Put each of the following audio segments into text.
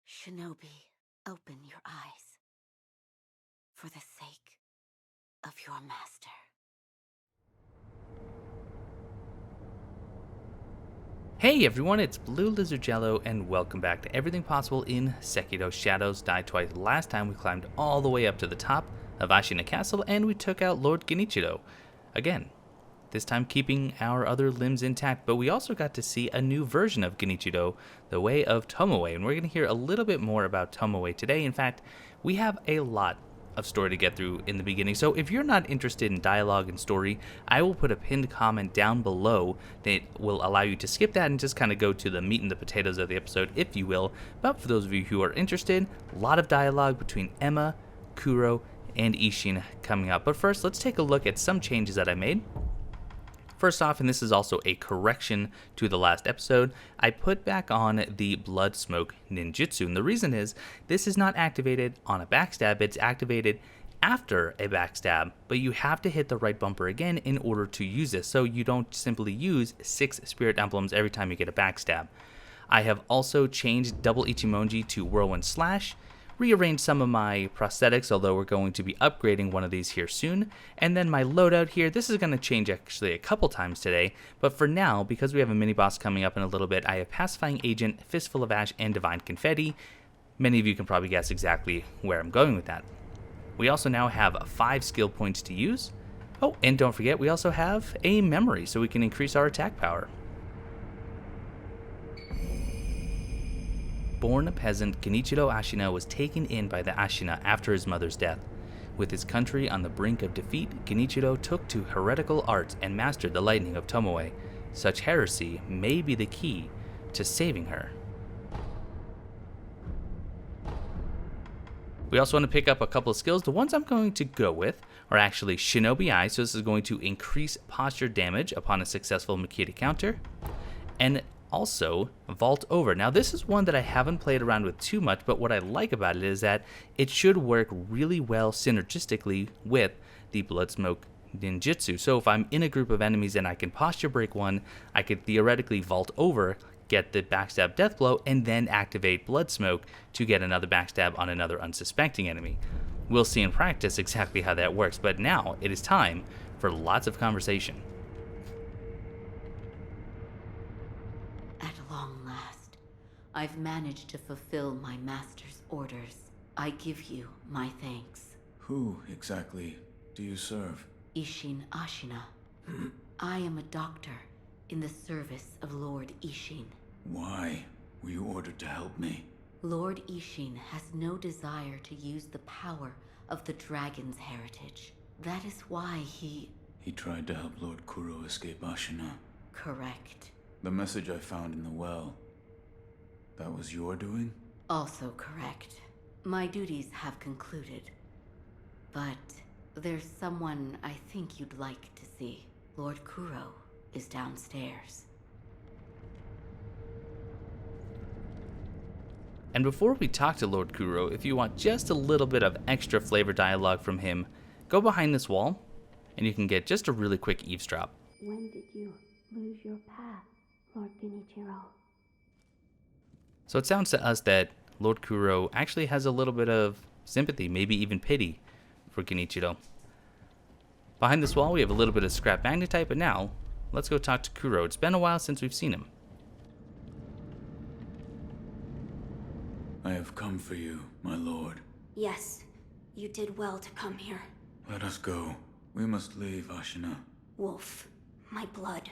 Shinobi, open your eyes. For the sake of your master. Hey everyone, it's BlueLizardJello, and welcome back to Everything Possible in Sekiro. Shadows died twice. Last time we climbed all the way up to the top of Ashina Castle and we took out Lord Genichiro. Again, this time keeping our other limbs intact, but we also got to see a new version of Genichiro, the way of Tomoe, and we're going to hear a little bit more about Tomoe today. In fact, we have a lot of story to get through in the beginning, so if you're not interested in dialogue and story, I will put a pinned comment down below that will allow you to skip that and just kind of go to the meat and the potatoes of the episode, if you will. But for those of you who are interested, a lot of dialogue between Emma, Kuro, and Isshin coming up. But first, let's take a look at some changes that I made. First off, and this is also a correction to the last episode, I put back on the Blood Smoke Ninjutsu. And the reason is, this is not activated on a backstab, it's activated after a backstab, but you have to hit the right bumper again in order to use this, so you don't simply use 6 Spirit Emblems every time you get a backstab. I have also changed Double Ichimonji to Whirlwind Slash, rearrange some of my prosthetics, although we're going to be upgrading one of these here soon. And then my loadout here, this is going to change actually a couple times today, but for now, because we have a mini boss coming up in a little bit, I have Pacifying Agent, Fistful of Ash, and Divine Confetti. Many of you can probably guess exactly where I'm going with that. We also now have 5 skill points to use. Oh, and don't forget, we also have a memory, so we can increase our attack power. Born a peasant, Genichiro Ashina was taken in by the Ashina after his mother's death. With his country on the brink of defeat, Genichiro took to heretical arts and mastered the lightning of Tomoe. Such heresy may be the key to saving her. We also want to pick up a couple of skills. The ones I'm going to go with are actually Shinobi Eye, so this is going to increase posture damage upon a successful Makita counter, and also Vault Over. Now this is one that I haven't played around with too much, but what I like about it is that it should work really well synergistically with the Blood Smoke Ninjutsu. So if I'm in a group of enemies and I can posture break one, I could theoretically vault over, get the backstab death blow, and then activate Blood Smoke to get another backstab on another unsuspecting enemy. We'll see in practice exactly how that works, but now it is time for lots of conversation. At long last, I've managed to fulfill my master's orders. I give you my thanks. Who exactly do you serve? Isshin Ashina. I am a doctor in the service of Lord Isshin. Why were you ordered to help me? Lord Isshin has no desire to use the power of the dragon's heritage. That is why he tried to help Lord Kuro escape Ashina. Correct. The message I found in the well, that was your doing? Also correct. My duties have concluded. But there's someone I think you'd like to see. Lord Kuro is downstairs. And before we talk to Lord Kuro, if you want just a little bit of extra flavor dialogue from him, go behind this wall and you can get just a really quick eavesdrop. When did you lose your path, Lord Genichiro? So it sounds to us that Lord Kuro actually has a little bit of sympathy, maybe even pity, for Genichiro. Behind this wall we have a little bit of scrap magnetite, but now let's go talk to Kuro. It's been a while since we've seen him. I have come for you, my lord. Yes, you did well to come here. Let us go. We must leave Ashina. Wolf, my blood.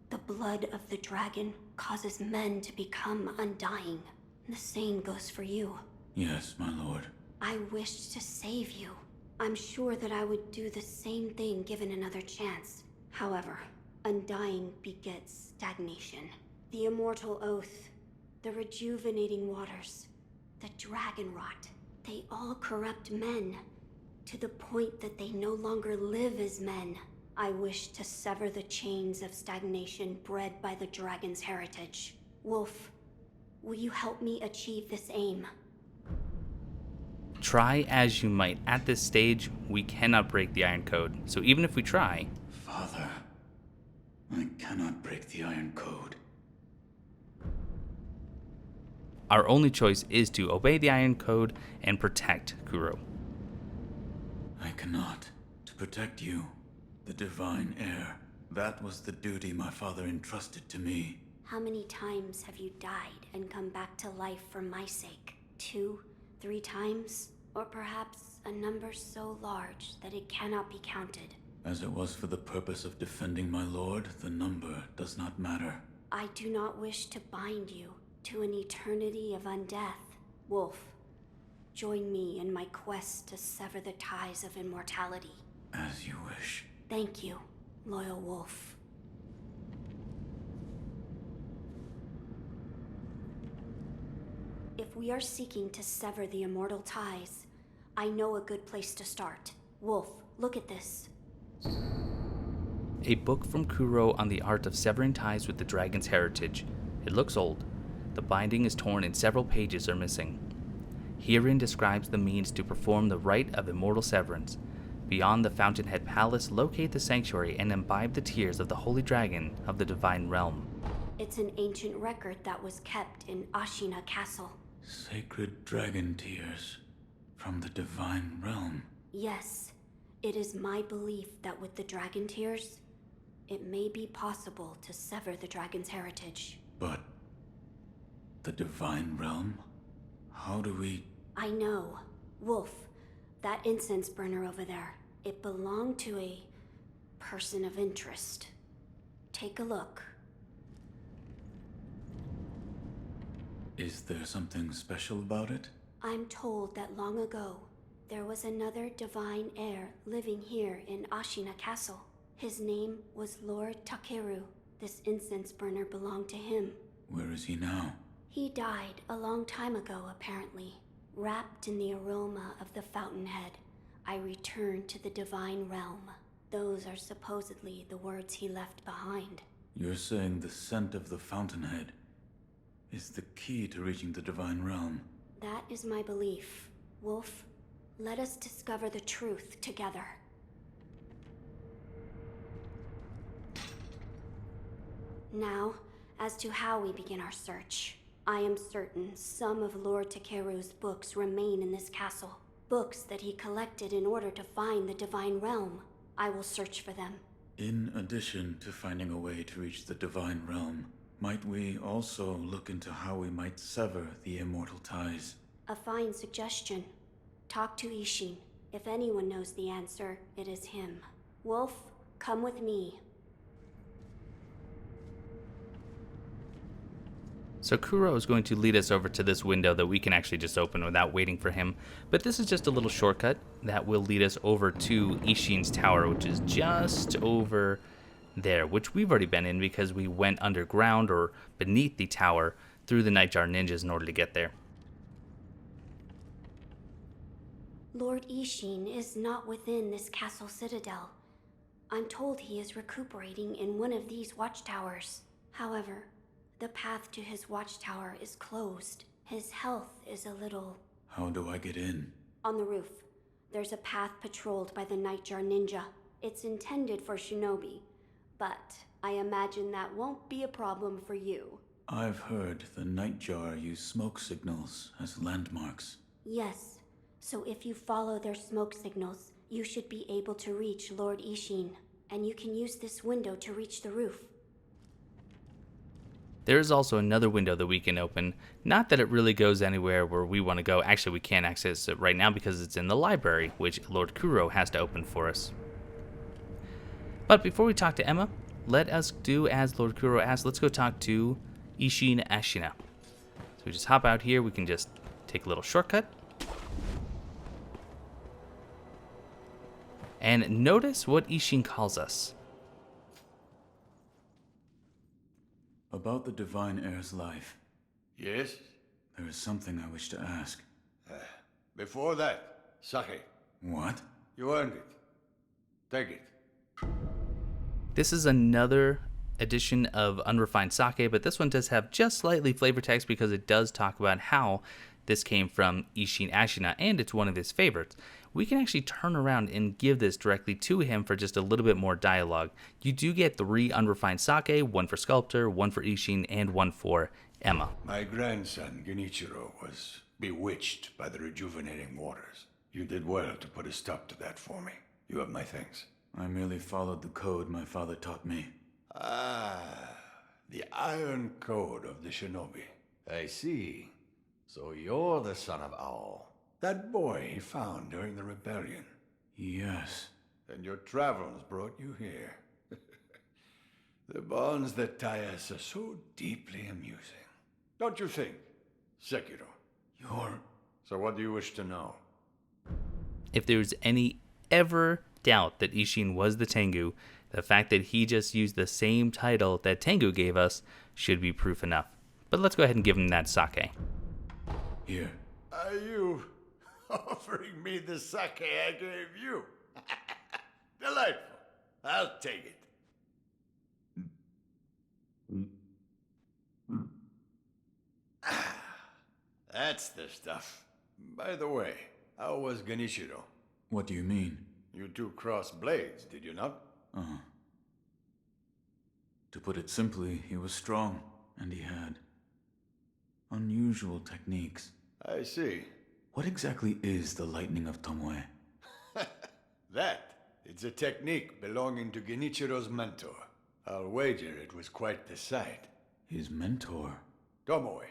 The blood of the dragon causes men to become undying. The same goes for you. Yes, my lord. I wished to save you. I'm sure that I would do the same thing given another chance. However, undying begets stagnation. The immortal oath, the rejuvenating waters, the dragon rot, they all corrupt men to the point that they no longer live as men. I wish to sever the chains of stagnation bred by the dragon's heritage. Wolf, will you help me achieve this aim? Try as you might, at this stage, we cannot break the Iron Code. So even if we try... Father, I cannot break the Iron Code. Our only choice is to obey the Iron Code and protect Kuro. I cannot. To protect you, the divine heir. That was the duty my father entrusted to me. How many times have you died and come back to life for my sake? 2, 3 times? Or perhaps a number so large that it cannot be counted? As it was for the purpose of defending my lord, the number does not matter. I do not wish to bind you to an eternity of undeath. Wolf, join me in my quest to sever the ties of immortality. As you wish. Thank you, loyal wolf. If we are seeking to sever the immortal ties, I know a good place to start. Wolf, look at this. A book from Kuro on the art of severing ties with the dragon's heritage. It looks old. The binding is torn and several pages are missing. Herein describes the means to perform the rite of immortal severance. Beyond the Fountainhead Palace, locate the sanctuary and imbibe the tears of the holy dragon of the divine realm. It's an ancient record that was kept in Ashina Castle. Sacred dragon tears from the divine realm. Yes, it is my belief that with the dragon tears, it may be possible to sever the dragon's heritage. But the divine realm? How do we... I know. Wolf, that incense burner over there, it belonged to a person of interest. Take a look. Is there something special about it? I'm told that long ago, there was another divine heir living here in Ashina Castle. His name was Lord Takeru. This incense burner belonged to him. Where is he now? He died a long time ago, apparently. Wrapped in the aroma of the Fountainhead, I returned to the divine realm. Those are supposedly the words he left behind. You're saying the scent of the Fountainhead is the key to reaching the divine realm? That is my belief. Wolf, let us discover the truth together. Now, as to how we begin our search. I am certain some of Lord Takeru's books remain in this castle. Books that he collected in order to find the divine realm. I will search for them. In addition to finding a way to reach the divine realm, might we also look into how we might sever the immortal ties? A fine suggestion. Talk to Isshin. If anyone knows the answer, it is him. Wolf, come with me. So Kuro is going to lead us over to this window that we can actually just open without waiting for him. But this is just a little shortcut that will lead us over to Isshin's tower, which is just over there, which we've already been in because we went underground or beneath the tower through the Nightjar ninjas in order to get there. Lord Isshin is not within this castle citadel. I'm told he is recuperating in one of these watchtowers. However, the path to his watchtower is closed. His health is a little... How do I get in? On the roof. There's a path patrolled by the Nightjar ninja. It's intended for shinobi, but I imagine that won't be a problem for you. I've heard the Nightjar use smoke signals as landmarks. Yes, so if you follow their smoke signals, you should be able to reach Lord Isshin, and you can use this window to reach the roof. There is also another window that we can open. Not that it really goes anywhere where we want to go. Actually, we can't access it right now because it's in the library, which Lord Kuro has to open for us. But before we talk to Emma, let us do as Lord Kuro asked. Let's go talk to Isshin Ashina. So we just hop out here. We can just take a little shortcut. And notice what Isshin calls us. About the divine heir's life, Yes? there is something I wish to ask. Before that, sake. What? You earned it. Take it. This is another edition of unrefined sake, but this one does have just slightly flavor text because it does talk about how this came from Isshin Ashina, and it's one of his favorites. We can actually turn around and give this directly to him for just a little bit more dialogue. You do get 3 unrefined sake, 1 for Sculptor, 1 for Isshin, and 1 for Emma. My grandson, Genichiro, was bewitched by the rejuvenating waters. You did well to put a stop to that for me. You have my thanks. I merely followed the code my father taught me. Ah, the Iron Code of the Shinobi. I see. So you're the son of Owl. That boy he found during the rebellion. Yes. And your travels brought you here. The bonds that tie us are so deeply amusing. Don't you think, Sekiro? So what do you wish to know? If there's any ever doubt that Isshin was the Tengu, the fact that he just used the same title that Tengu gave us should be proof enough. But let's go ahead and give him that sake. Here. Are you offering me the sake I gave you? Delightful. I'll take it. That's the stuff. By the way, how was Genichiro? What do you mean? You two crossed blades, did you not? Uh-huh. To put it simply, he was strong, and he had unusual techniques. I see. What exactly is the Lightning of Tomoe? It's a technique belonging to Genichiro's mentor. I'll wager it was quite the sight. His mentor? Tomoe.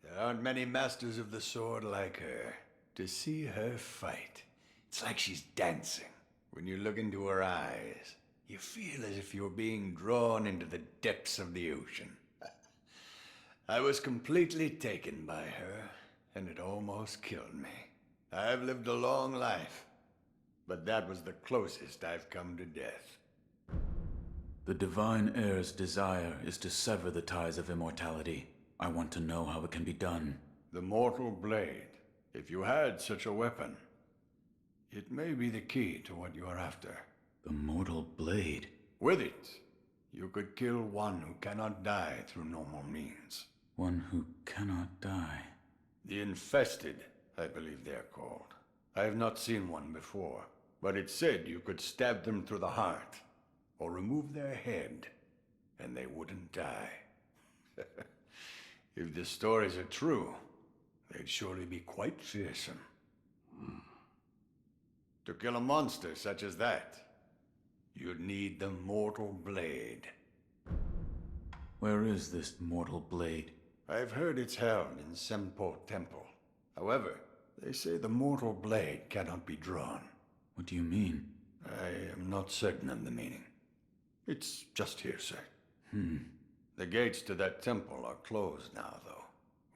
There aren't many masters of the sword like her. To see her fight, it's like she's dancing. When you look into her eyes, you feel as if you're being drawn into the depths of the ocean. I was completely taken by her, and it almost killed me. I've lived a long life, but that was the closest I've come to death. The Divine Heir's desire is to sever the ties of immortality. I want to know how it can be done. The Mortal Blade. If you had such a weapon, it may be the key to what you are after. The Mortal Blade? With it, you could kill one who cannot die through normal means. One who cannot die? The Infested, I believe they're called. I have not seen one before, but it said you could stab them through the heart, or remove their head, and they wouldn't die. If the stories are true, they'd surely be quite fearsome. To kill a monster such as that, you'd need the Mortal Blade. Where is this Mortal Blade? I've heard it's held in Senpo Temple. However, they say the Mortal Blade cannot be drawn. What do you mean? I am not certain of the meaning. It's just hearsay. The gates to that temple are closed now, though.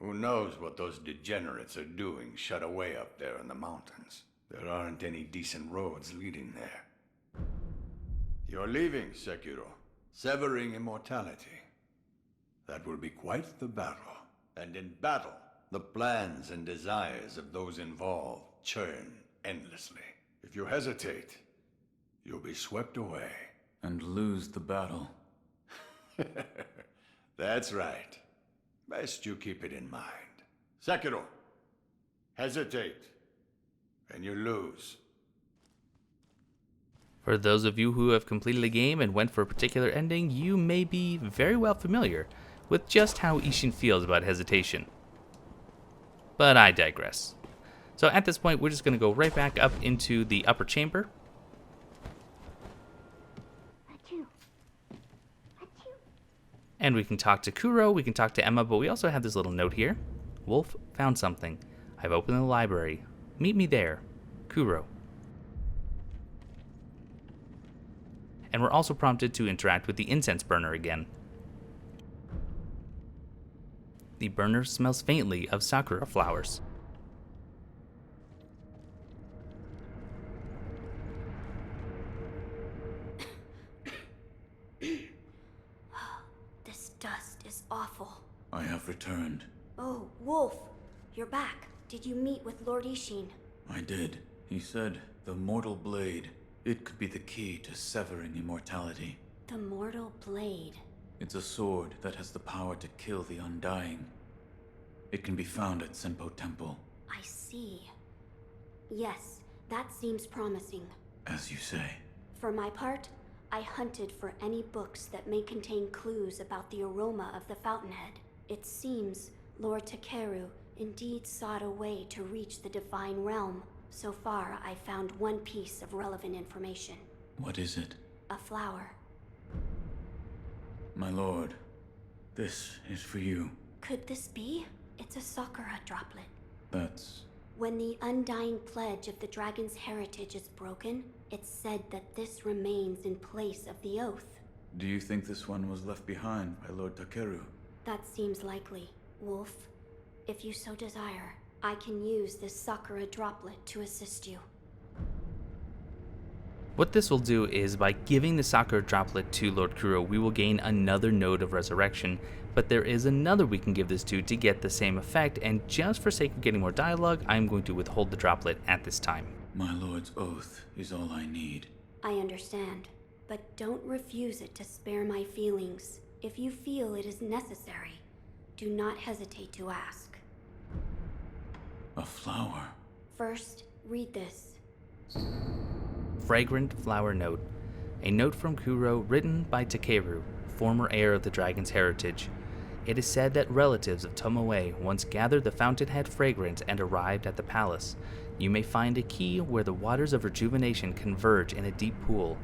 Who knows what those degenerates are doing shut away up there in the mountains. There aren't any decent roads leading there. You're leaving, Sekiro. Severing immortality. That will be quite the battle. And in battle, the plans and desires of those involved churn endlessly. If you hesitate, you'll be swept away. And lose the battle. That's right. Best you keep it in mind. Sekiro, hesitate, and you lose. For those of you who have completed the game and went for a particular ending, you may be very well familiar with just how Isshin feels about hesitation. But I digress. So at this point, we're just going to go right back up into the upper chamber. And we can talk to Kuro, we can talk to Emma, but we also have this little note here. Wolf found something. I've opened the library. Meet me there. Kuro. And we're also prompted to interact with the incense burner again. The burner smells faintly of sakura flowers. This dust is awful. I have returned. Oh, Wolf, you're back. Did you meet with Lord Isshin? I did. He said the Mortal Blade. It could be the key to severing immortality. The Mortal Blade. It's a sword that has the power to kill the Undying. It can be found at Senpo Temple. I see. Yes, that seems promising. As you say. For my part, I hunted for any books that may contain clues about the aroma of the fountainhead. It seems Lord Takeru indeed sought a way to reach the divine realm. So far, I found one piece of relevant information. What is it? A flower. My lord, this is for you. Could this be? It's a sakura droplet. That's... When the undying pledge of the dragon's heritage is broken, it's said that this remains in place of the oath. Do you think this one was left behind by Lord Takeru? That seems likely. Wolf, if you so desire, I can use this sakura droplet to assist you. What this will do is, by giving the Sakura droplet to Lord Kuro, we will gain another node of resurrection, but there is another we can give this to get the same effect, and just for sake of getting more dialogue, I'm going to withhold the droplet at this time. My lord's oath is all I need. I understand, but don't refuse it to spare my feelings. If you feel it is necessary, do not hesitate to ask. A flower? First, read this. Fragrant Flower Note. A note from Kuro written by Takeru, former heir of the dragon's heritage. It is said that relatives of Tomoe once gathered the fountainhead fragrance and arrived at the palace. You may find a key where the waters of rejuvenation converge in a deep pool,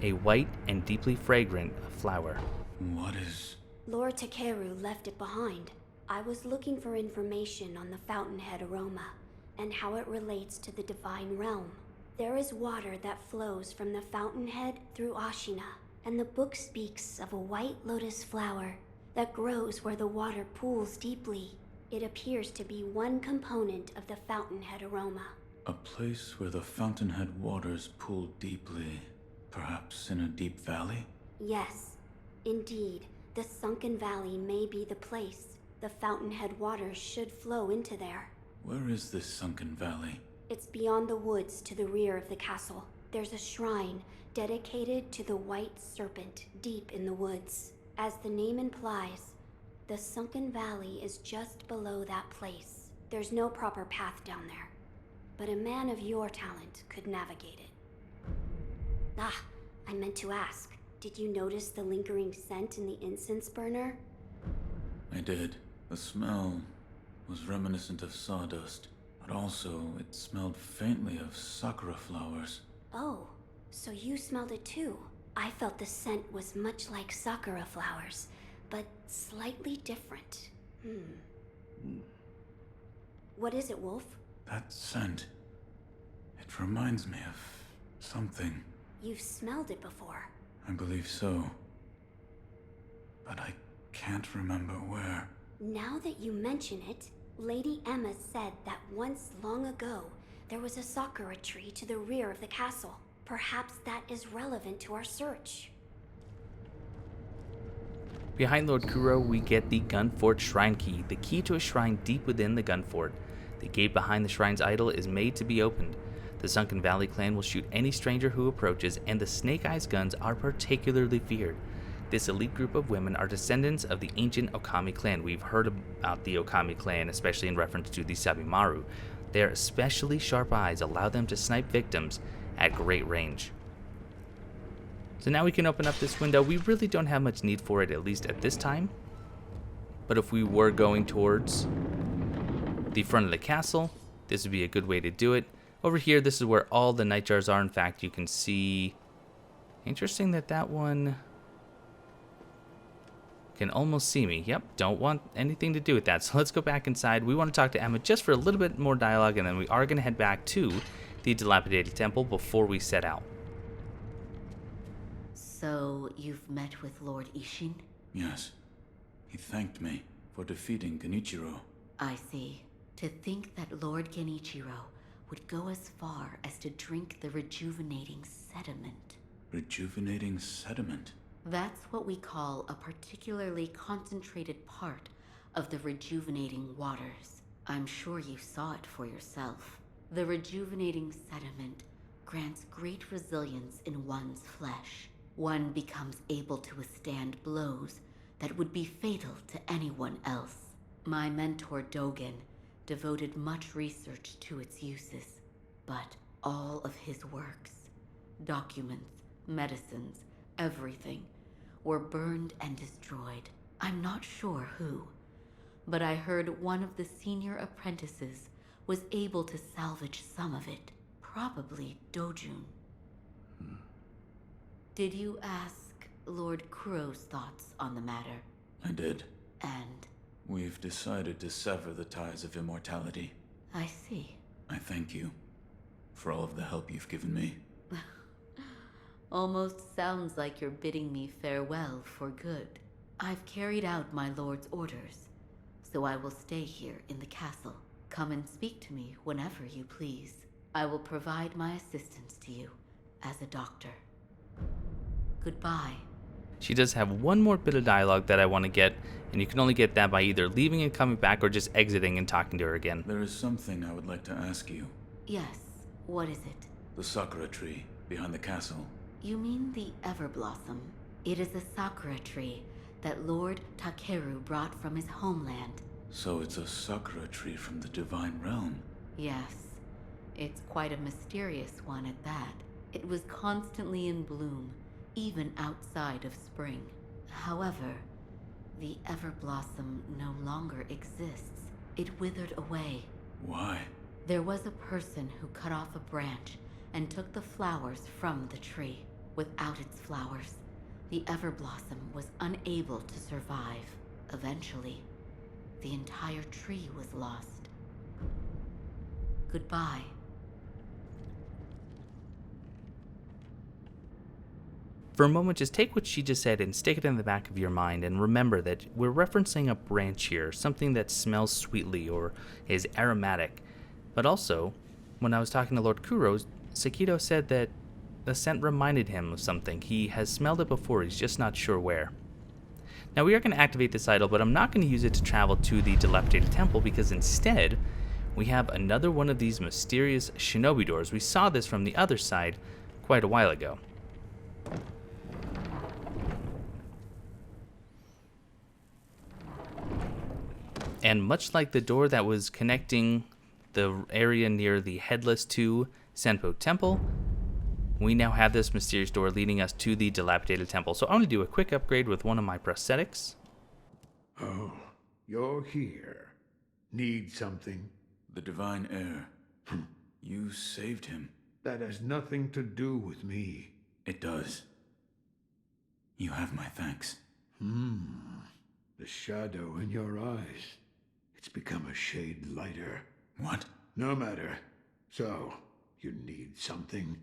a white and deeply fragrant flower. What is... Lord Takeru left it behind. I was looking for information on the fountainhead aroma and how it relates to the divine realm. There is water that flows from the fountainhead through Ashina, and the book speaks of a white lotus flower that grows where the water pools deeply. It appears to be one component of the fountainhead aroma. A place where the fountainhead waters pool deeply, perhaps in a deep valley? Yes, indeed. The sunken valley may be the place. The fountainhead waters should flow into there. Where is this sunken valley? It's beyond the woods to the rear of the castle. There's a shrine dedicated to the white serpent deep in the woods. As the name implies, the sunken valley is just below that place. There's no proper path down there, but a man of your talent could navigate it. Ah, I meant to ask, did you notice the lingering scent in the incense burner? I did. The smell was reminiscent of sawdust. But also, it smelled faintly of sakura flowers. Oh, so you smelled it too. I felt the scent was much like sakura flowers, but slightly different. What is it, Wolf? That scent. It reminds me of something. You've smelled it before. I believe so. But I can't remember where. Now that you mention it, Lady Emma said that once long ago, there was a sakura tree to the rear of the castle. Perhaps that is relevant to our search. Behind Lord Kuro, we get the Gun Fort Shrine Key, the key to a shrine deep within the Gun Fort. The gate behind the shrine's idol is made to be opened. The Sunken Valley clan will shoot any stranger who approaches, and the Snake Eyes guns are particularly feared. This elite group of women are descendants of the ancient Okami clan. We've heard about the Okami clan, especially in reference to the Sabimaru. Their especially sharp eyes allow them to snipe victims at great range. So now we can open up this window. We really don't have much need for it, at least at this time. But if we were going towards the front of the castle, this would be a good way to do it. Over here, this is where all the nightjars are. In fact, you can see... Interesting that that one... can almost see me. Yep, don't want anything to do with that. So let's go back inside. We want to talk to Emma just for a little bit more dialogue, and then we are going to head back to the dilapidated temple before we set out. So, you've met with Lord Isshin? Yes. He thanked me for defeating Genichiro. I see. To think that Lord Genichiro would go as far as to drink the rejuvenating sediment. Rejuvenating sediment? That's what we call a particularly concentrated part of the rejuvenating waters. I'm sure you saw it for yourself. The rejuvenating sediment grants great resilience in one's flesh. One becomes able to withstand blows that would be fatal to anyone else. My mentor Dojun devoted much research to its uses, but all of his works, documents, medicines, everything, were burned and destroyed. I'm not sure who, but I heard one of the senior apprentices was able to salvage some of it. Probably Dojun. Did you ask Lord Kuro's thoughts on the matter? I did. And We've decided to sever the ties of immortality. I see. I thank you for all of the help you've given me. Almost sounds like you're bidding me farewell for good. I've carried out my lord's orders, so I will stay here in the castle. Come and speak to me whenever you please. I will provide my assistance to you as a doctor. Goodbye. She does have one more bit of dialogue that I want to get, and you can only get that by either leaving and coming back or just exiting and talking to her again. There is something I would like to ask you. Yes, what is it? The sakura tree behind the castle. You mean the Everblossom? It is a sakura tree that Lord Takeru brought from his homeland. So it's a sakura tree from the divine realm. Yes, it's quite a mysterious one at that. It was constantly in bloom, even outside of spring. However, the Everblossom no longer exists. It withered away. Why? There was a person who cut off a branch and took the flowers from the tree. Without its flowers, the Everblossom was unable to survive. Eventually, the entire tree was lost. Goodbye. For a moment, just take what she just said and stick it in the back of your mind, and remember that we're referencing a branch here, something that smells sweetly or is aromatic. But also, when I was talking to Lord Kuro, Sekiro said that the scent reminded him of something. He has smelled it before, he's just not sure where. Now we are going to activate this idol, but I'm not going to use it to travel to the dilapidated temple, because instead, we have another one of these mysterious shinobi doors. We saw this from the other side quite a while ago. And much like the door that was connecting the area near the Headless to Senpo Temple, we now have this mysterious door leading us to the dilapidated temple. So I'm going to do a quick upgrade with one of my prosthetics. Oh, you're here. Need something? The divine heir. You saved him. That has nothing to do with me. It does. You have my thanks. The shadow in your eyes. It's become a shade lighter. What? No matter. So, you need something?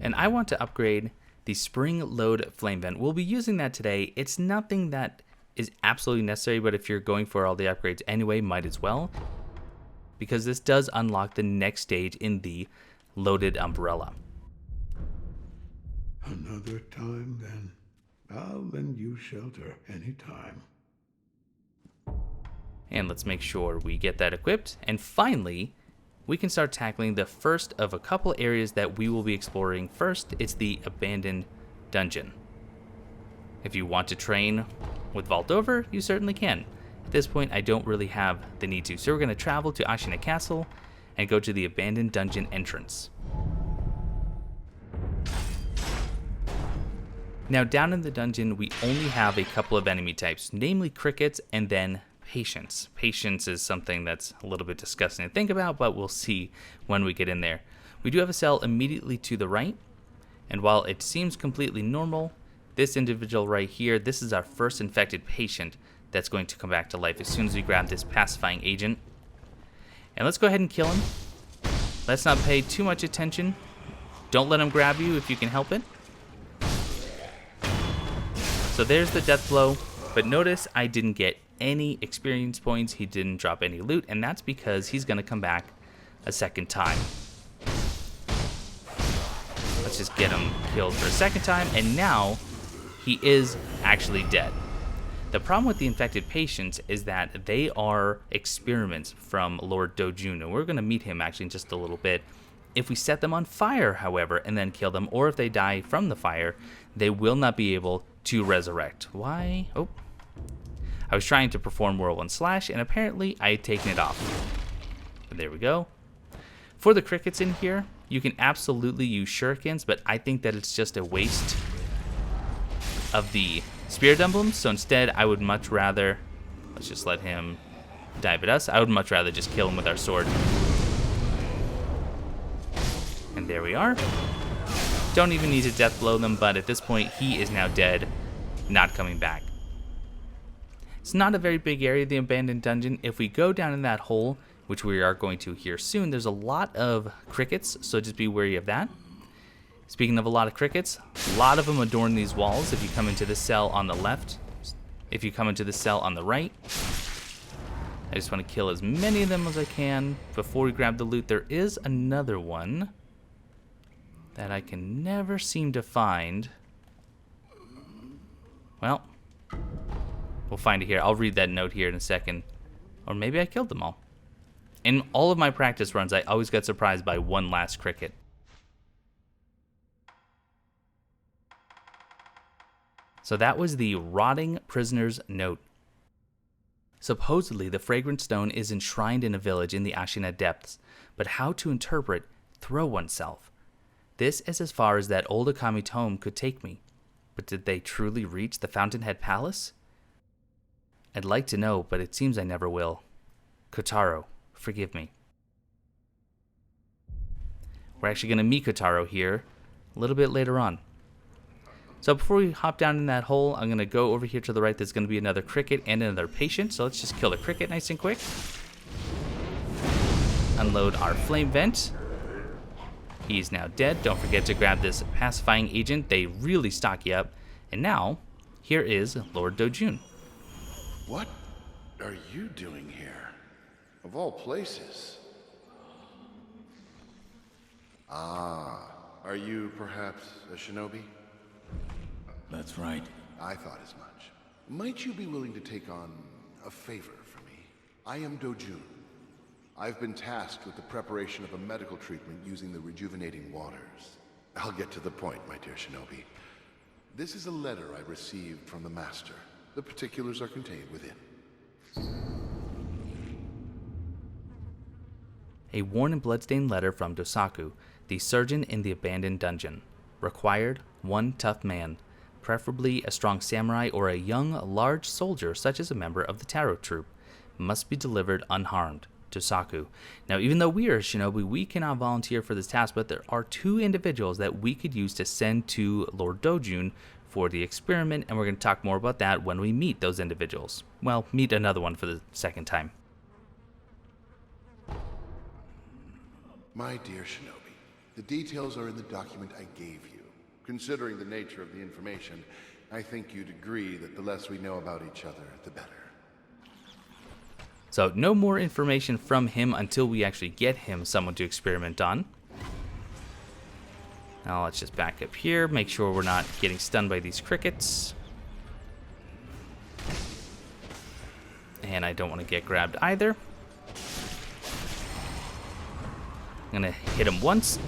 And I want to upgrade the spring load flame vent. We'll be using that today. It's nothing that is absolutely necessary, but if you're going for all the upgrades anyway, might as well, because this does unlock the next stage in the loaded umbrella. Another time, then. I'll lend you shelter anytime. And let's make sure we get that equipped. And finally, we can start tackling the first of a couple areas that we will be exploring. First, it's the abandoned dungeon. If you want to train with Vault Over, you certainly can. At this point, I don't really have the need to. So we're going to travel to Ashina Castle and go to the abandoned dungeon entrance. Now, down in the dungeon, we only have a couple of enemy types, namely crickets and then patience. Patience is something that's a little bit disgusting to think about, but we'll see when we get in there. We do have a cell immediately to the right, and while it seems completely normal, this individual right here, this is our first infected patient that's going to come back to life as soon as we grab this pacifying agent. And let's go ahead and kill him. Let's not pay too much attention. Don't let him grab you if you can help it. So there's the death blow, but notice I didn't get any experience points, he didn't drop any loot, and that's because he's going to come back a second time. Let's just get him killed for a second time, and now he is actually dead. The problem with the infected patients is that they are experiments from Lord Dojun, and we're going to meet him actually in just a little bit. If we set them on fire, however, and then kill them, or if they die from the fire, they will not be able to resurrect. Why? Oh. I was trying to perform Whirlwind Slash, and apparently I had taken it off. But there we go. For the crickets in here, you can absolutely use shurikens, but I think that it's just a waste of the spirit emblems, so instead I would much rather, let's just let him dive at us. I would much rather just kill him with our sword. And there we are. Don't even need to death blow them, but at this point he is now dead, not coming back. It's not a very big area, the abandoned dungeon. If we go down in that hole, which we are going to here soon, there's a lot of crickets, so just be wary of that. Speaking of a lot of crickets, a lot of them adorn these walls. If you come into the cell on the left, if you come into the cell on the right, I just want to kill as many of them as I can before we grab the loot. There is another one that I can never seem to find. Well, we'll find it here. I'll read that note here in a second. Or maybe I killed them all. In all of my practice runs, I always get surprised by one last cricket. So that was the rotting prisoner's note. Supposedly, the fragrant stone is enshrined in a village in the Ashina depths, but how to interpret throw oneself? This is as far as that old Akami tome could take me. But did they truly reach the Fountainhead Palace? I'd like to know, but it seems I never will. Kotaro, forgive me. We're actually going to meet Kotaro here a little bit later on. So before we hop down in that hole, I'm going to go over here to the right. There's going to be another cricket and another patient. So let's just kill the cricket nice and quick. Unload our flame vent. He's now dead. Don't forget to grab this pacifying agent. They really stock you up. And now, here is Lord Dojun. What are you doing here? Of all places. Ah, are you perhaps a shinobi? That's right. I thought as much. Might you be willing to take on a favor for me? I am Dojun. I've been tasked with the preparation of a medical treatment using the rejuvenating waters. I'll get to the point, my dear shinobi. This is a letter I received from the master. The particulars are contained within. A worn and bloodstained letter from Dosaku, the surgeon in the abandoned dungeon. Required, one tough man, preferably a strong samurai or a young, large soldier such as a member of the Taro troop. Must be delivered unharmed. Dosaku. Now, even though we are a shinobi, we cannot volunteer for this task, but there are two individuals that we could use to send to Lord Dojun for the experiment, and we're going to talk more about that when we meet those individuals. Well, meet another one for the second time. My dear shinobi, the details are in the document I gave you. Considering the nature of the information, I think you'd agree that the less we know about each other, the better. So no more information from him until we actually get him someone to experiment on. Now let's just back up here, make sure we're not getting stunned by these crickets. And I don't want to get grabbed either. I'm gonna hit him once,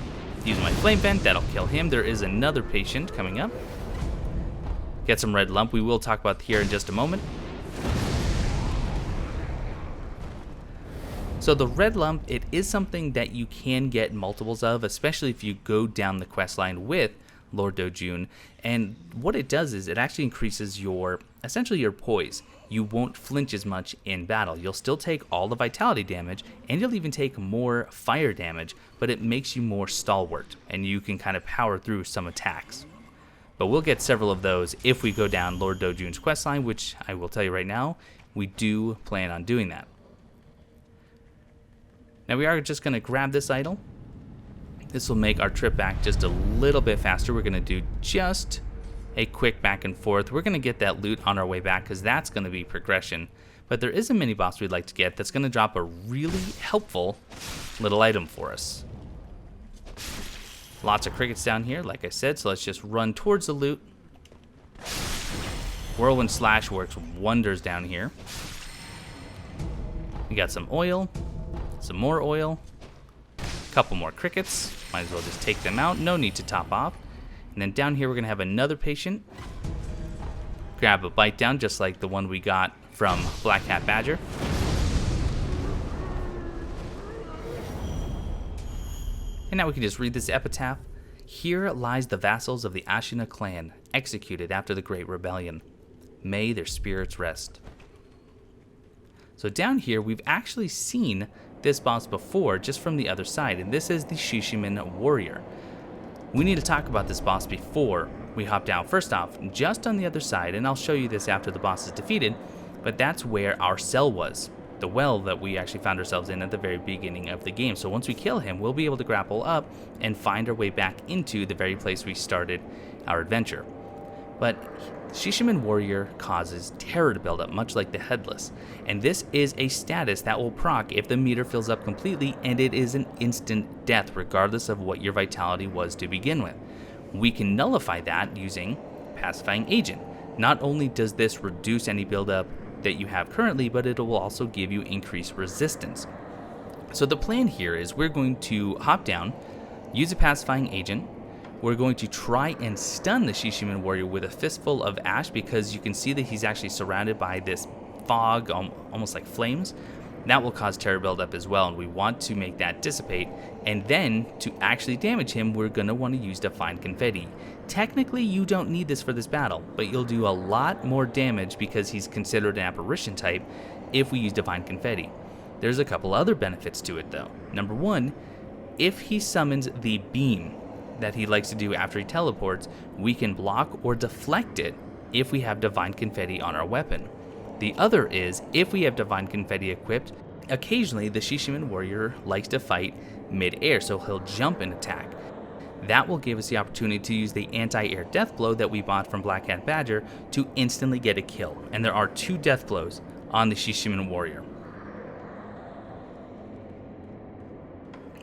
use my flame vent, that'll kill him. There is another patient coming up. Get some red lump, we will talk about here in just a moment. So the red lump, it is something that you can get multiples of, especially if you go down the quest line with Lord Dojun. And what it does is it actually increases your, essentially your poise. You won't flinch as much in battle. You'll still take all the vitality damage, and you'll even take more fire damage, but it makes you more stalwart, and you can kind of power through some attacks. But we'll get several of those if we go down Lord Dojun's questline, which I will tell you right now, we do plan on doing that. Now we are just going to grab this idol. This will make our trip back just a little bit faster. We're going to do just a quick back and forth. We're going to get that loot on our way back because that's going to be progression. But there is a mini boss we'd like to get that's going to drop a really helpful little item for us. Lots of crickets down here, like I said, so let's just run towards the loot. Whirlwind Slash works wonders down here. We got some oil. Some more oil, a couple more crickets, might as well just take them out, no need to top off. And then down here we're going to have another patient, grab a bite down just like the one we got from Black Hat Badger. And now we can just read this epitaph. Here lies the vassals of the Ashina clan, executed after the Great Rebellion. May their spirits rest. So down here, we've actually seen this boss before, just from the other side, and this is the Shichimen warrior. We need to talk about this boss before we hop down. First off, just on the other side, and I'll show you this after the boss is defeated, but that's where our cell was. The well that we actually found ourselves in at the very beginning of the game. So once we kill him, we'll be able to grapple up and find our way back into the very place we started our adventure. But Shichimen Warrior causes terror to build up, much like the Headless. And this is a status that will proc if the meter fills up completely, and it is an instant death, regardless of what your vitality was to begin with. We can nullify that using Pacifying Agent. Not only does this reduce any buildup that you have currently, but it will also give you increased resistance. So the plan here is we're going to hop down, use a Pacifying Agent. We're going to try and stun the Shichimen warrior with a fistful of ash, because you can see that he's actually surrounded by this fog, almost like flames. That will cause terror buildup as well, and we want to make that dissipate. And then, to actually damage him, we're going to want to use Divine Confetti. Technically, you don't need this for this battle, but you'll do a lot more damage because he's considered an apparition type if we use Divine Confetti. There's a couple other benefits to it, though. Number one, if he summons the beam that he likes to do after he teleports, we can block or deflect it if we have Divine Confetti on our weapon. The other is, if we have Divine Confetti equipped, occasionally the Shichimen warrior likes to fight mid-air, so he'll jump and attack. That will give us the opportunity to use the anti-air death blow that we bought from Black Hat Badger to instantly get a kill. And there are 2 death blows on the Shichimen warrior.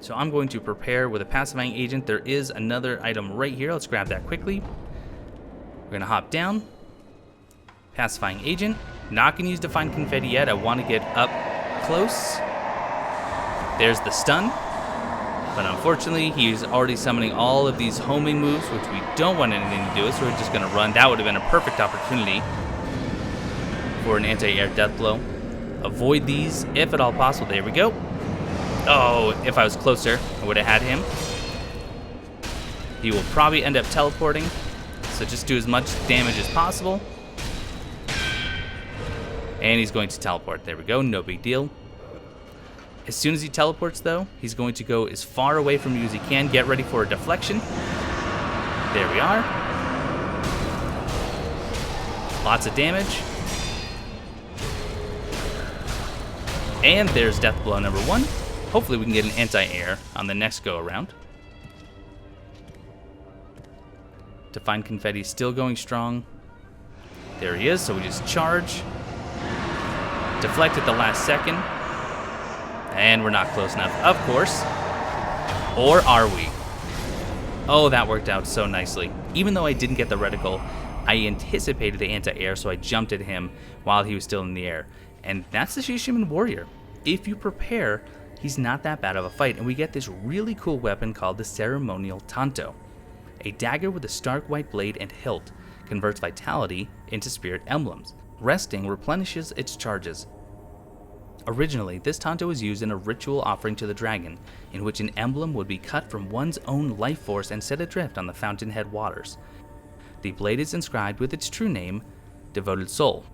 So I'm going to prepare with a Pacifying Agent. There is another item right here. Let's grab that quickly. We're going to hop down. Pacifying Agent. Not going to use Divine Confetti yet. I want to get up close. There's the stun. But unfortunately, he's already summoning all of these homing moves, which we don't want anything to do with, so we're just going to run. That would have been a perfect opportunity for an anti-air death blow. Avoid these if at all possible. There we go. Oh, if I was closer, I would have had him. He will probably end up teleporting, so just do as much damage as possible. And he's going to teleport. There we go, no big deal. As soon as he teleports, though, he's going to go as far away from you as he can. Get ready for a deflection. There we are. Lots of damage. And there's death blow number 1. Hopefully we can get an anti-air on the next go-around. Divine Confetti is still going strong. There he is, so we just charge. Deflect at the last second. And we're not close enough, of course. Or are we? Oh, that worked out so nicely. Even though I didn't get the reticle, I anticipated the anti-air, so I jumped at him while he was still in the air. And that's the Shichimen warrior. If you prepare, he's not that bad of a fight, and we get this really cool weapon called the Ceremonial Tanto. A dagger with a stark white blade and hilt converts vitality into spirit emblems. Resting replenishes its charges. Originally, this Tanto was used in a ritual offering to the dragon, in which an emblem would be cut from one's own life force and set adrift on the fountainhead waters. The blade is inscribed with its true name, Devoted Soul.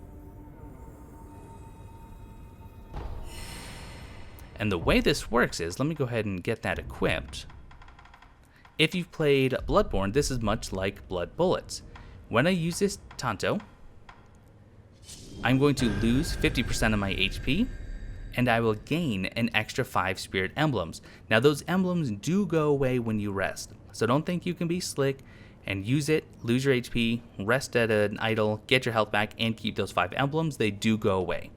And the way this works is, let me go ahead and get that equipped. If you've played Bloodborne, this is much like Blood Bullets. When I use this Tanto, I'm going to lose 50% of my HP, and I will gain an extra 5 spirit emblems. Now those emblems do go away when you rest, so don't think you can be slick and use it, lose your HP, rest at an idle, get your health back, and keep those 5 emblems. They do go away.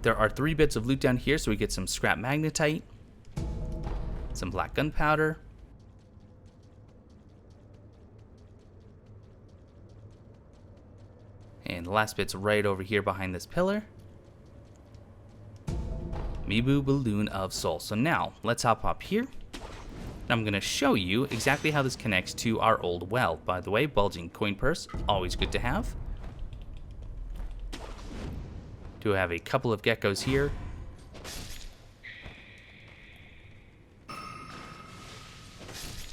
There are 3 bits of loot down here, so we get some scrap magnetite, some black gunpowder, and the last bit's right over here behind this pillar. Mibu Balloon of Soul. So now, let's hop up here. I'm going to show you exactly how this connects to our old well. By the way, bulging coin purse, always good to have. Do have a couple of geckos here.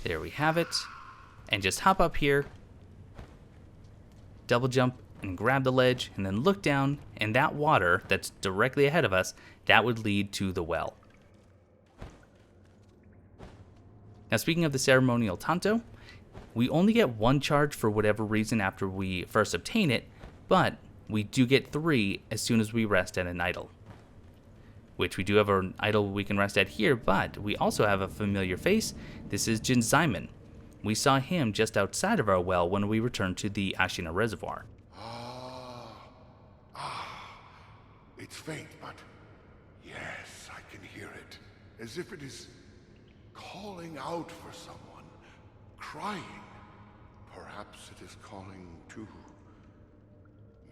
There we have it. And just hop up here. double jump and grab the ledge, and then look down, and that water that's directly ahead of us, that would lead to the well. Now, speaking of the ceremonial Tanto, we only get 1 charge for whatever reason after we first obtain it, but we do get 3 as soon as we rest at an idol. Which we do have an idol we can rest at here, but we also have a familiar face. This is Jinzaemon. We saw him just outside of our well when we returned to the Ashina Reservoir. It's faint, but yes, I can hear it. As if it is calling out for someone, crying. Perhaps it is calling to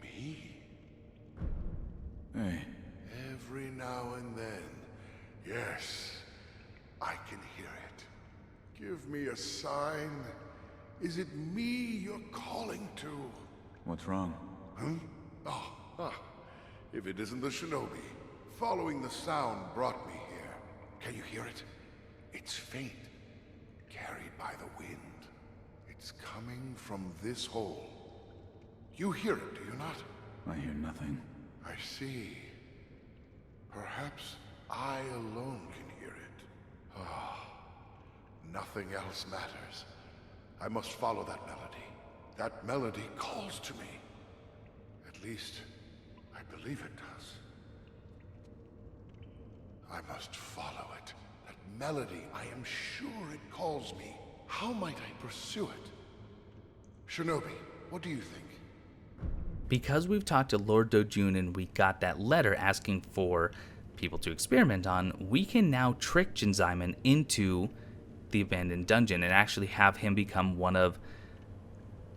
me. Hey. Every now and then, yes, I can hear it. Give me a sign. Is it me you're calling to? What's wrong? If it isn't the shinobi, following the sound brought me here. Can you hear it? It's faint, carried by the wind. It's coming from this hole. You hear it, do you not? I hear nothing. I see. Perhaps I alone can hear it. Nothing else matters. I must follow that melody. That melody calls to me. At least, I believe it does. I must follow it. That melody, I am sure it calls me. How might I pursue it? Shinobi, what do you think? Because we've talked to Lord Dojun and we got that letter asking for people to experiment on, we can now trick Jinzaemon into the abandoned dungeon and actually have him become one of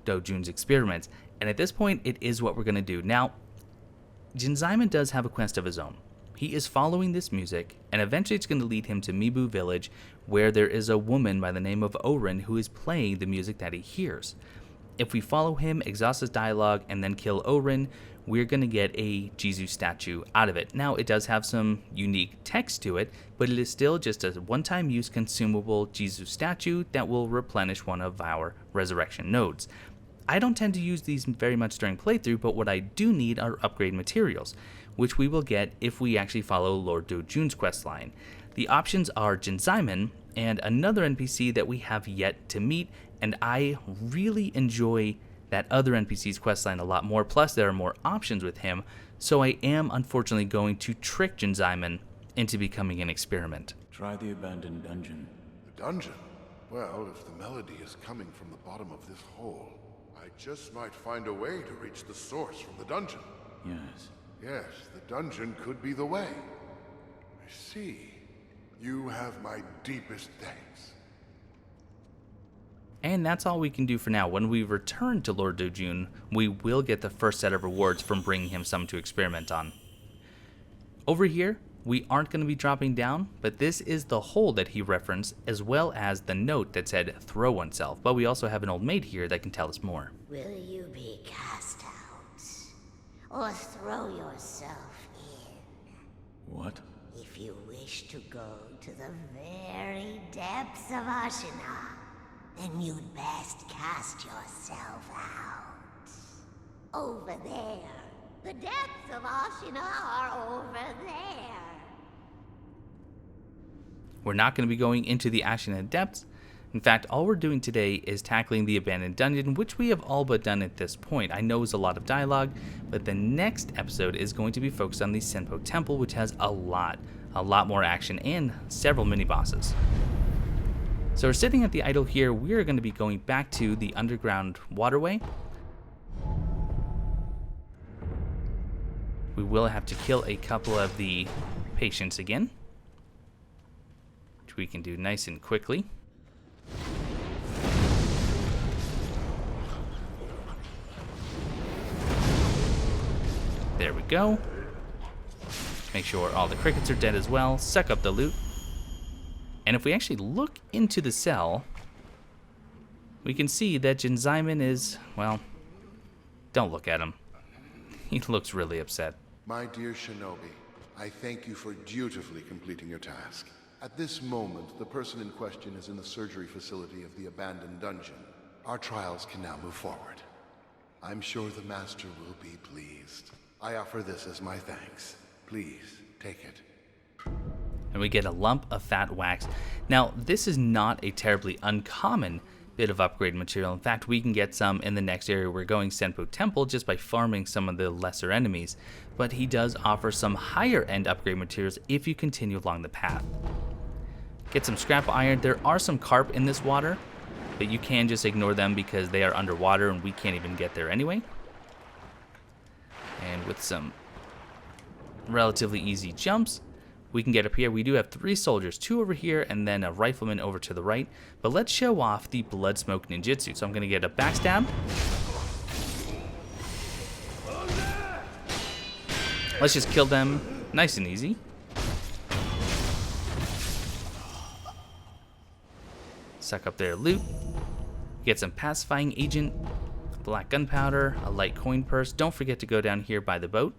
Dojun's experiments. And at this point, it is what we're going to do. Now, Jinzaemon does have a quest of his own. He is following this music, and eventually it's going to lead him to Mibu Village, where there is a woman by the name of Orin who is playing the music that he hears. If we follow him, exhaust his dialogue, and then kill Orin, we're going to get a Jizu statue out of it. Now, it does have some unique text to it, but it is still just a one-time use consumable Jizu statue that will replenish one of our resurrection nodes. I don't tend to use these very much during playthrough, but what I do need are upgrade materials, which we will get if we actually follow Lord Dojun's questline. The options are Jinzaemon and another NPC that we have yet to meet, and I really enjoy that other NPC's questline a lot more, plus there are more options with him, so I am unfortunately going to trick Jinzaemon into becoming an experiment. Try the abandoned dungeon. The dungeon? Well, if the melody is coming from the bottom of this hole, I just might find a way to reach the source from the dungeon. Yes. Yes, the dungeon could be the way. I see. You have my deepest thanks. And that's all we can do for now. When we return to Lord Dojun, we will get the first set of rewards from bringing him some to experiment on. Over here, we aren't going to be dropping down, but this is the hole that he referenced, as well as the note that said throw oneself. But we also have an old maid here that can tell us more. Will you be cast out, or throw yourself in? What? If you wish to go to the very depths of Ashina, then you'd best cast yourself out. Over there. The depths of Ashina are over there. We're not going to be going into the Ashina depths. In fact, all we're doing today is tackling the abandoned dungeon, which we have all but done at this point. I know it's a lot of dialogue, but the next episode is going to be focused on the Senpo Temple, which has a lot more action and several mini-bosses. So we're sitting at the idol here. We're going to be going back to the underground waterway. We will have to kill a couple of the patients again, which we can do nice and quickly. There we go. Make sure all the crickets are dead as well. Suck up the loot. And if we actually look into the cell, we can see that Jinzaemon is, well, don't look at him. He looks really upset. My dear Shinobi, I thank you for dutifully completing your task. At this moment, the person in question is in the surgery facility of the abandoned dungeon. Our trials can now move forward. I'm sure the Master will be pleased. I offer this as my thanks. Please, take it. And we get a lump of fat wax. Now, this is not a terribly uncommon bit of upgrade material. In fact, we can get some in the next area we're going, Senpo Temple, just by farming some of the lesser enemies. But he does offer some higher end upgrade materials if you continue along the path. Get some scrap iron. There are some carp in this water, but you can just ignore them because they are underwater and we can't even get there anyway. And with some relatively easy jumps, we can get up here. We do have 3 soldiers, 2 over here and then a rifleman over to the right. But let's show off the blood smoke ninjutsu. So I'm going to get a backstab. Let's just kill them nice and easy. Suck up their loot. Get some pacifying agent, black gunpowder, a light coin purse. Don't forget to go down here by the boat.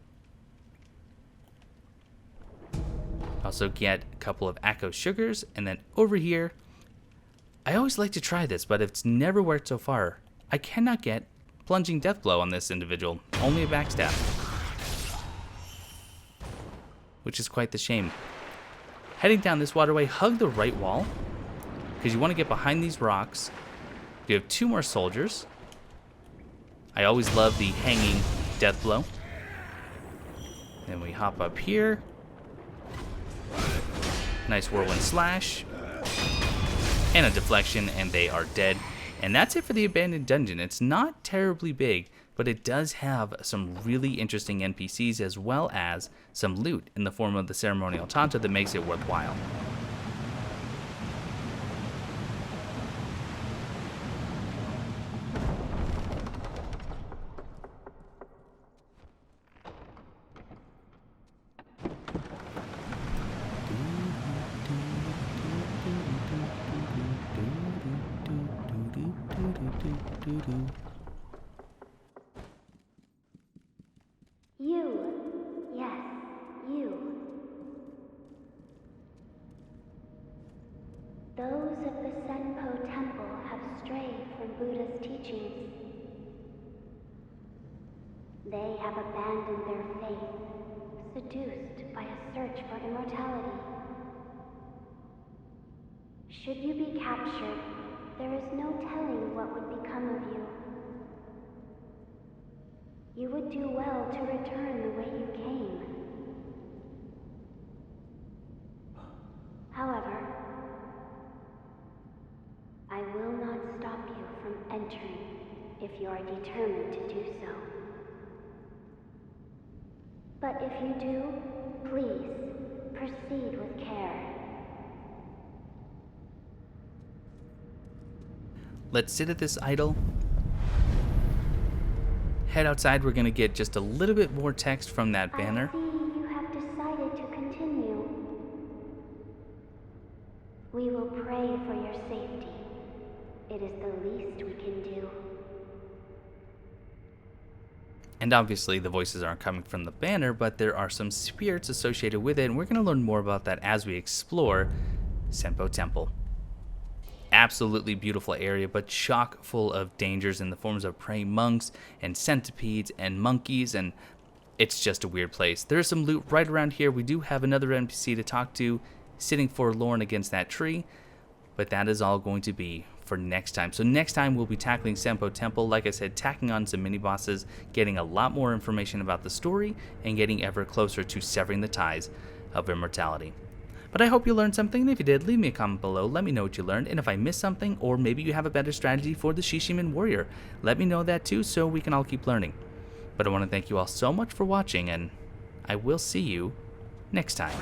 Also get a couple of Akko sugars, and then over here, I always like to try this, but it's never worked so far. I cannot get plunging death blow on this individual, only a backstab, which is quite the shame. Heading down this waterway, hug the right wall, because you want to get behind these rocks. You have 2 more soldiers. I always love the hanging death blow. Then we hop up here. Nice whirlwind slash. And a deflection, and they are dead. And that's it for the abandoned dungeon. It's not terribly big, but it does have some really interesting NPCs as well as some loot in the form of the ceremonial tanta that makes it worthwhile. You. Yes, you. Those of the Senpo Temple have strayed from Buddha's teachings. They have abandoned their faith, seduced by a search for immortality. Should you be captured, there is no telling what would become of you. You would do well to return the way you came. However, I will not stop you from entering if you are determined to do so. But if you do, please proceed with care. Let's sit at this idol. Head outside. We're going to get just a little bit more text from that banner. I see you have decided to continue. We will pray for your safety. It is the least we can do. And obviously the voices aren't coming from the banner, but there are some spirits associated with it, and we're going to learn more about that as we explore Senpo Temple. Absolutely beautiful area, but chock full of dangers in the forms of praying monks and centipedes and monkeys, and it's just a weird place. There's some loot right around here. We do have another NPC to talk to sitting forlorn against that tree, but that is all going to be for next time. So next time we'll be tackling Senpo Temple, like I said, tacking on some mini bosses, getting a lot more information about the story, and getting ever closer to severing the ties of immortality. But I hope you learned something, and if you did, leave me a comment below, let me know what you learned, and if I missed something, or maybe you have a better strategy for the Shichimen warrior, let me know that too, so we can all keep learning. But I want to thank you all so much for watching, and I will see you next time.